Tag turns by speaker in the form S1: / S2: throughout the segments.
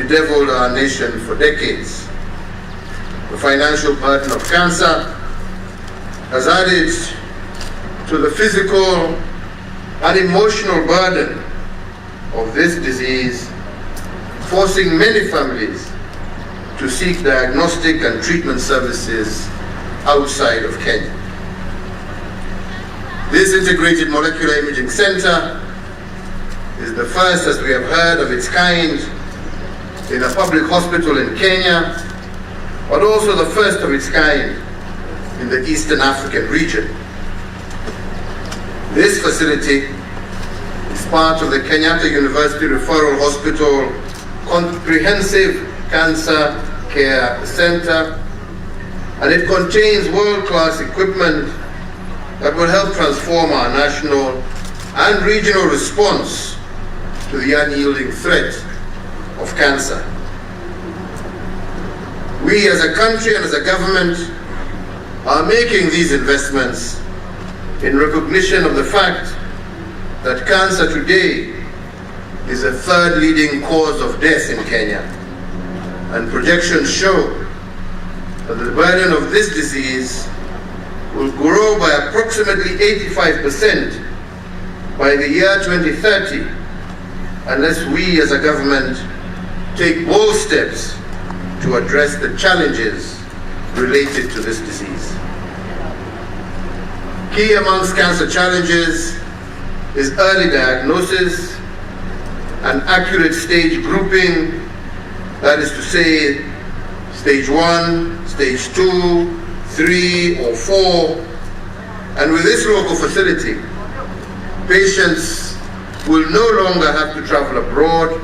S1: bedeviled our nation for decades. The financial burden of cancer has added to the physical and emotional burden of this disease, forcing many families to seek diagnostic and treatment services outside of Kenya. This integrated molecular imaging center is the first, as we have heard, of its kind in a public hospital in Kenya, but also the first of its kind in the Eastern African region. This facility is part of the Kenyatta University Referral Hospital Comprehensive Cancer Care Center, and it contains world-class equipment that will help transform our national and regional response to the unyielding threat of cancer. We as a country and as a government are making these investments in recognition of the fact that cancer today is the third leading cause of death in Kenya, and projections show that the burden of this disease will grow by approximately 85% by the year 2030 unless we as a government take bold steps to address the challenges related to this disease. Key amongst cancer challenges is early diagnosis and accurate stage grouping, that is to say, stage 1, stage 2, 3 or 4, and with this local facility, patients will no longer have to travel abroad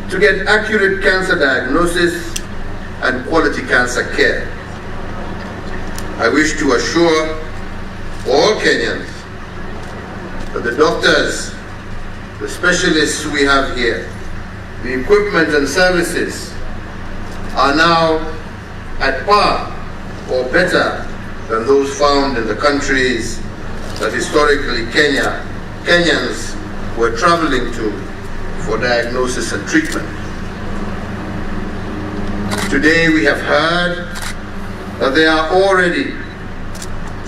S1: to get accurate cancer diagnosis and quality cancer care. I wish to assure all Kenyans that the doctors, the specialists we have here, the equipment and services are now at par or better than those found in the countries that historically Kenyans were traveling to for diagnosis and treatment. Today we have heard that there are already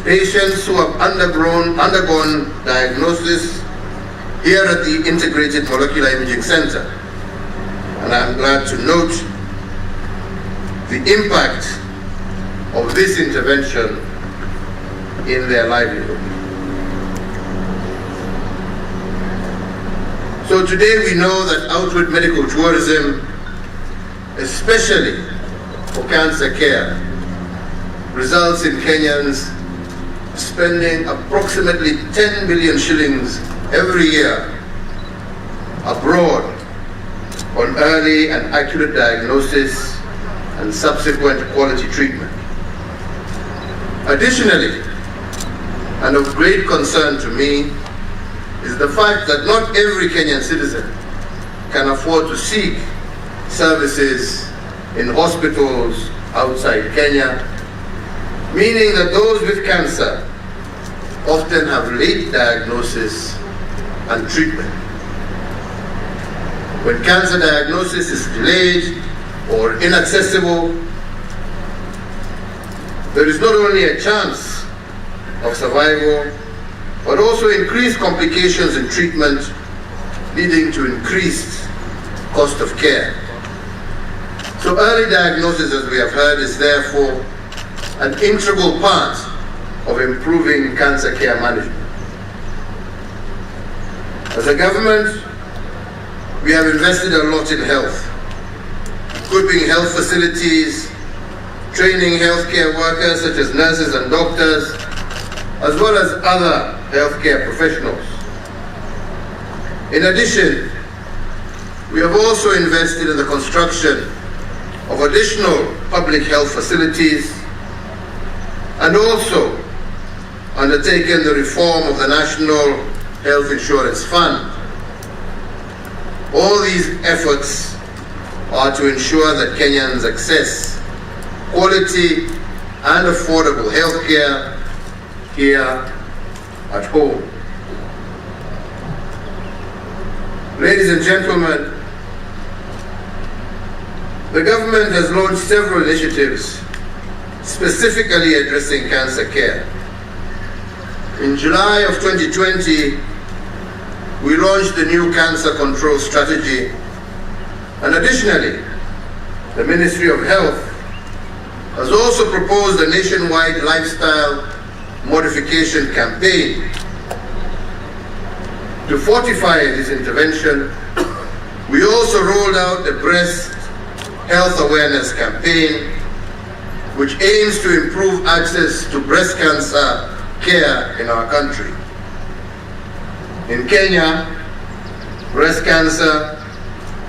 S1: patients who have undergone diagnosis here at the Integrated Molecular Imaging Center, and I'm glad to note the impact of this intervention in their livelihood. So today we know that outward medical tourism, especially for cancer care, results in Kenyans spending approximately 10 billion shillings every year abroad on early and accurate diagnosis and subsequent quality treatment. Additionally, and of great concern to me, is the fact that not every Kenyan citizen can afford to seek services in hospitals outside Kenya, meaning that those with cancer often have late diagnosis and treatment. When cancer diagnosis is delayed or inaccessible, there is not only a chance of survival, but also increased complications in treatment, leading to increased cost of care. So early diagnosis, as we have heard, is therefore an integral part of improving cancer care management. As a government, we have invested a lot in health, equipping health facilities, training healthcare workers such as nurses and doctors, as well as other healthcare professionals. In addition, we have also invested in the construction of additional public health facilities and also undertaken the reform of the National Health Insurance Fund. All these efforts are to ensure that Kenyans access quality and affordable health care here at home. Ladies and gentlemen, The government has launched several initiatives specifically addressing cancer care. In July of 2020, we launched the new cancer control strategy, and additionally, the Ministry of Health has also proposed a nationwide lifestyle modification campaign. To fortify this intervention, we also rolled out the breast health awareness campaign, which aims to improve access to breast cancer care in our country. In Kenya, breast cancer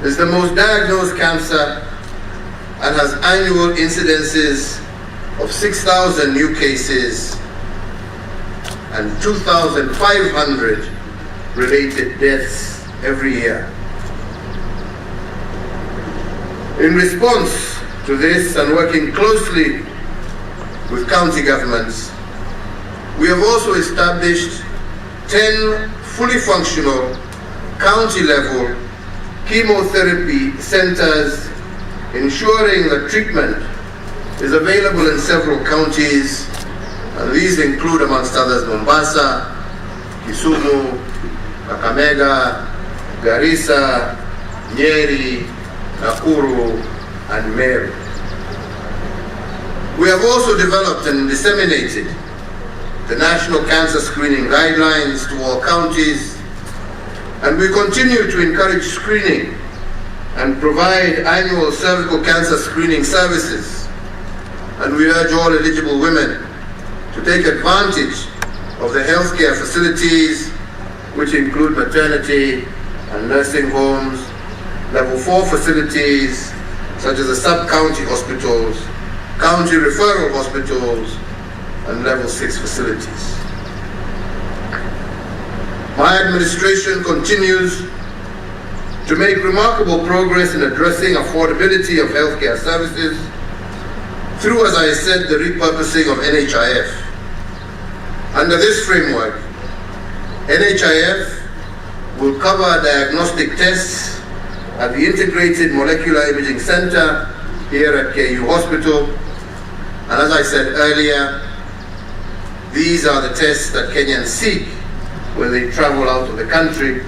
S1: is the most diagnosed cancer and has annual incidences of 6,000 new cases and 2,500 related deaths every year. In response to this, and working closely with county governments, we have also established 10 fully functional county-level chemotherapy centers, ensuring that treatment is available in several counties, and these include, amongst others, Mombasa, Kisumu, Kakamega, Garissa, Nyeri, Nakuru, and Meru. We have also developed and disseminated the National Cancer Screening Guidelines to all counties, and we continue to encourage screening and provide annual cervical cancer screening services. And we urge all eligible women to take advantage of the healthcare facilities, which include maternity and nursing homes, level 4 facilities, such as the sub-county hospitals, county referral hospitals, and level 6 facilities. My administration continues to make remarkable progress in addressing affordability of healthcare services through, as I said, the repurposing of NHIF. Under this framework, NHIF will cover diagnostic tests at the Integrated Molecular Imaging Center here at KU Hospital. And as I said earlier, these are the tests that Kenyans seek when they travel out of the country.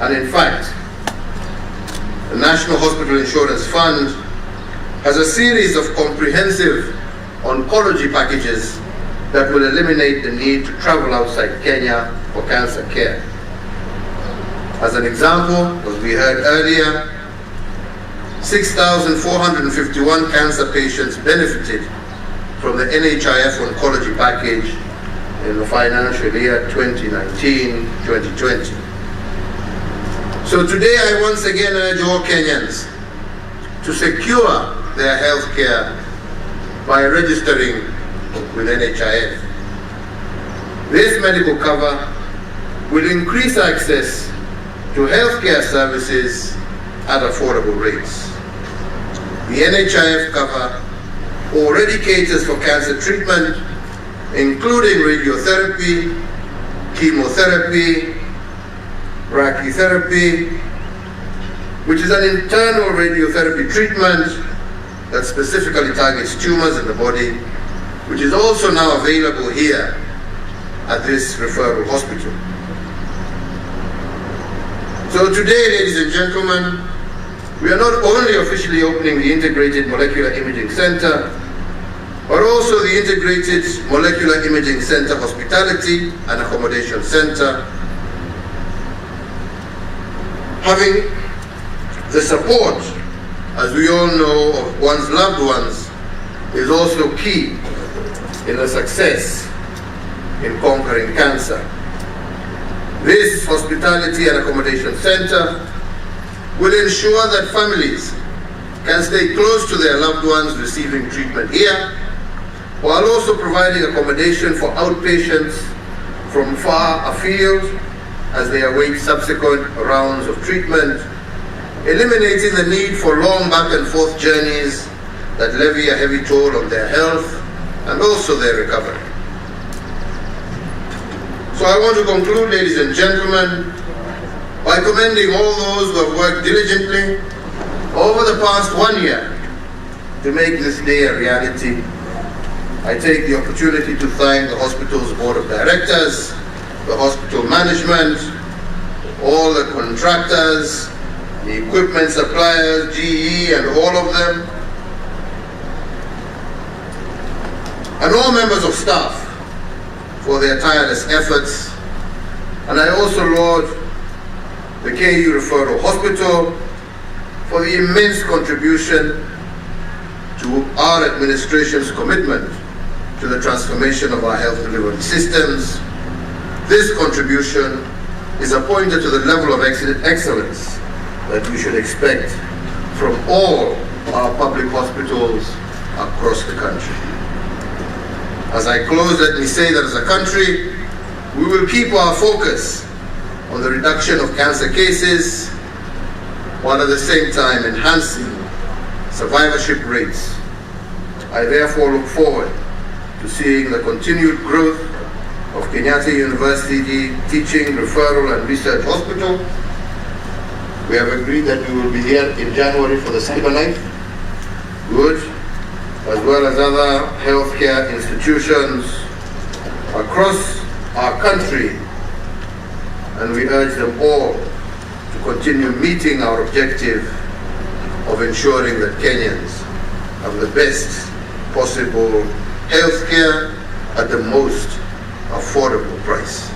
S1: And in fact, the National Hospital Insurance Fund has a series of comprehensive oncology packages that will eliminate the need to travel outside Kenya for cancer care. As an example, as we heard earlier, 6,451 cancer patients benefited from the NHIF oncology package in the financial year 2019-2020. So today I once again urge all Kenyans to secure their health care by registering with NHIF. This medical cover will increase access to healthcare services at affordable rates. The NHIF cover already caters for cancer treatment, including radiotherapy, chemotherapy, brachytherapy, which is an internal radiotherapy treatment that specifically targets tumors in the body, which is also now available here at this referral hospital. So today, ladies and gentlemen, we are not only officially opening the Integrated Molecular Imaging Center, but also the Integrated Molecular Imaging Center Hospitality and Accommodation Center. Having the support, as we all know, of one's loved ones is also key in the success in conquering cancer. This Hospitality and Accommodation Center will ensure that families can stay close to their loved ones receiving treatment here, while also providing accommodation for outpatients from far afield as they await subsequent rounds of treatment, eliminating the need for long back and forth journeys that levy a heavy toll on their health and also their recovery. So I want to conclude, ladies and gentlemen, by commending all those who have worked diligently Over the past 1 year, to make this day a reality, I take the opportunity to thank the hospital's board of directors, the hospital management, all the contractors, the equipment suppliers, GE and all of them, and all members of staff for their tireless efforts. And I also laud the KU Referral Hospital for the immense contribution to our administration's commitment to the transformation of our health delivery systems. This contribution is a pointer to the level of excellence that we should expect from all our public hospitals across the country. As I close, let me say that as a country, we will keep our focus on the reduction of cancer cases, while at the same time enhancing survivorship rates. I therefore look forward to seeing the continued growth of Kenyatta University Teaching, Referral and Research Hospital. We have agreed that we will be here in January for the cyber night. Good. As well as other healthcare institutions across our country. And we urge them all to continue meeting our objective of ensuring that Kenyans have the best possible healthcare at the most affordable price.